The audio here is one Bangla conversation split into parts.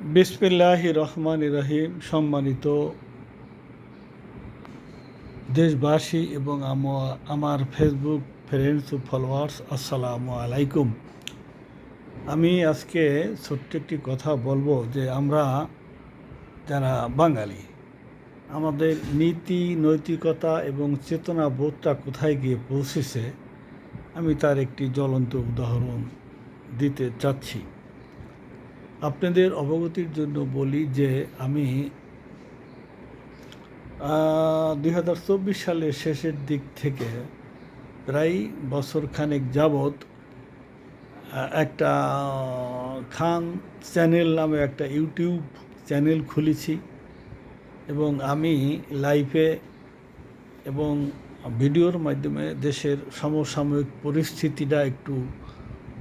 বিসমিল্লাহির রহমানির রহিম। সম্মানিত দেশবাসী এবং আমার ফেসবুক ফ্রেন্ডস ও ফলোয়ার্স, আসসালামু আলাইকুম। আমি আজকে ছোট্ট একটি কথা বলবো যে আমরা যারা বাঙালি, আমাদের নীতি নৈতিকতা এবং চেতনা বোধটা কোথায় গিয়ে পৌঁছেছে, আমি তার একটি জ্বলন্ত উদাহরণ দিতে চাচ্ছি। আপনাদের অবগতির জন্য বলি যে আমি 2024 সালের শেষের দিক থেকে প্রায় বছরখানেক যাবৎ একটা খান চ্যানেল নামে একটা ইউটিউব চ্যানেল খুলেছি এবং আমি লাইভে এবং ভিডিওর মাধ্যমে দেশের সমসাময়িক পরিস্থিতিটা একটু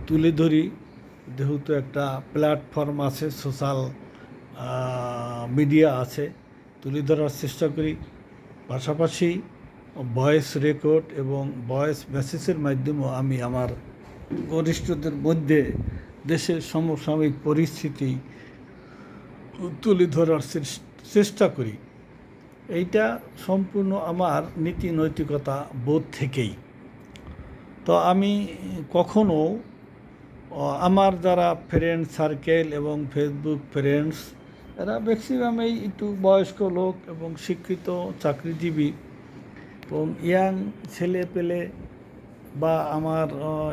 তুলে ধরি। যেহেতু একটা প্ল্যাটফর্ম আছে, সোশ্যাল মিডিয়া আছে, তুলে ধরার চেষ্টা করি। পাশাপাশি ভয়েস রেকর্ড এবং ভয়েস মেসেজের মাধ্যমেও আমি আমার বরিষ্ঠদের মধ্যে দেশের সমসাময়িক পরিস্থিতি তুলে ধরার চেষ্টা করি। এইটা সম্পূর্ণ আমার নীতি নৈতিকতা বোধ থেকেই। তো আমি কখনো আমার যারা ফ্রেন্ড সার্কেল এবং ফেসবুক ফ্রেন্ডস, এরা ম্যাক্সিমামই একটু বয়স্ক লোক এবং শিক্ষিত চাকরিজীবী এবং ইয়াং ছেলে পেলে বা আমার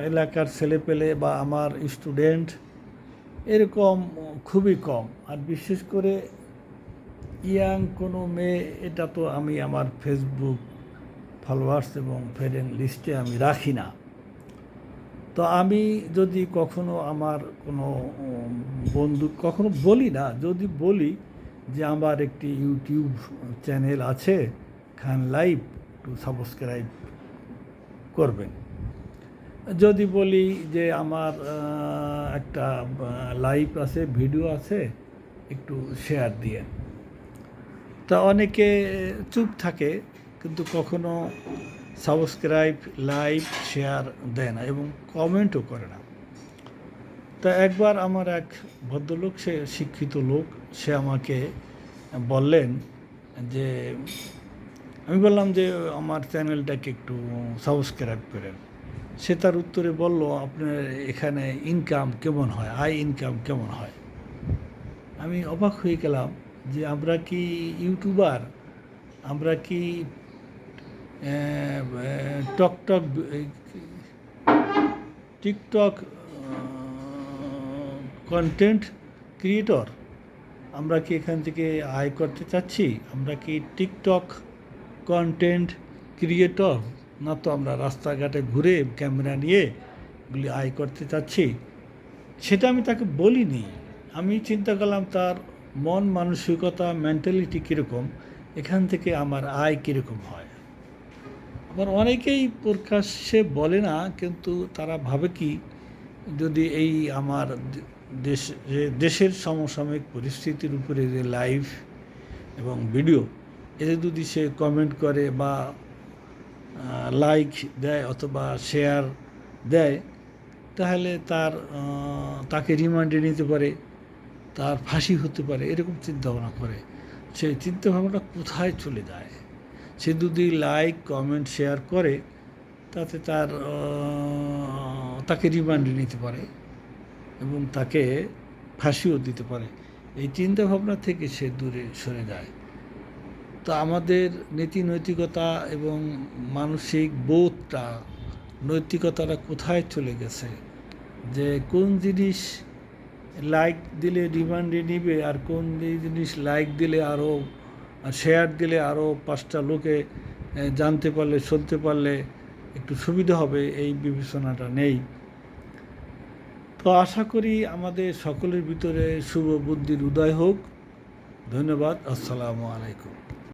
এলাকার ছেলে পেলে বা আমার স্টুডেন্ট, এরকম খুবই কম। আর বিশেষ করে ইয়াং কোনো মেয়ে, এটা তো আমি আমার ফেসবুক ফলোয়ার্স এবং ফ্রেন্ড লিস্টে আমি রাখি না। তো আমি যদি কখনো আমার কোনো বন্ধু, কখনো বলি না, যদি বলি যে আমার একটি ইউটিউব চ্যানেল আছে, খান লাইভ, একটু সাবস্ক্রাইব করবেন। যদি বলি যে আমার একটা লাইভ আছে, ভিডিও আছে, একটু শেয়ার দিয়ে। তা অনেকে চুপ থাকে, কিন্তু কখনো সাবস্ক্রাইব, লাইক, শেয়ার দেয় না এবং কমেন্টও করে না। তা একবার আমার এক ভদ্রলোক, সে শিক্ষিত লোক, সে আমাকে বললেন যে, আমি বললাম যে আমার চ্যানেলটাকে একটু সাবস্ক্রাইব করেন। সে তার উত্তরে বলল, আপনার এখানে ইনকাম কেমন হয়, আয় ইনকাম কেমন হয়? আমি অবাক হয়ে গেলাম যে আমরা কি ইউটিউবার, আমরা কি টিকটক কন্টেন্ট ক্রিয়েটর? আমরা কি এখান থেকে আয় করতে চাচ্ছি? আমরা কি টিকটক কন্টেন্ট ক্রিয়েটর? না তো আমরা রাস্তাঘাটে ঘুরে ক্যামেরা নিয়ে এগুলি আয় করতে চাচ্ছি। সেটা আমি তাকে বলিনি। আমি চিন্তা করলাম তার মন মানসিকতা, মেন্টালিটি কীরকম, এখান থেকে আমার আয় কীরকম হয়। আবার অনেকেই প্রকাশ্যে বলে না, কিন্তু তারা ভাবে কি, যদি এই আমার দেশের সমসাময়িক পরিস্থিতির উপরে যে লাইভ এবং ভিডিও, এতে যদি সে কমেন্ট করে বা লাইক দেয় অথবা শেয়ার দেয়, তাহলে তাকে রিমান্ডে নিতে পারে, তার ফাঁসি হতে পারে, এরকম চিন্তাভাবনা করে। সেই চিন্তাভাবনাটা কোথায় চলে যায়? সে যদি লাইক, কমেন্ট, শেয়ার করে, তাতে তাকে রিমান্ডে নিতে পারে এবং তাকে ফাঁসিও দিতে পারে। এই চিন্তাভাবনা থেকে সে দূরে সরে যায়। তো আমাদের নীতি নৈতিকতা এবং মানসিক বোধটা, নৈতিকতাটা কোথায় চলে গেছে? যে কোন জিনিস লাইক দিলে রিমান্ডে নিবে, আর কোন জিনিস লাইক দিলে আরও, শেয়ার দিলে আরও 5টা লোকে জানতে পারলে, শুনতে পারলে একটু সুবিধা হবে, এই বিবেচনাটা নেই। তো আশা করি আমাদের সকলের ভিতরে শুভ বুদ্ধির উদয় হোক। ধন্যবাদ। আসসালামু আলাইকুম।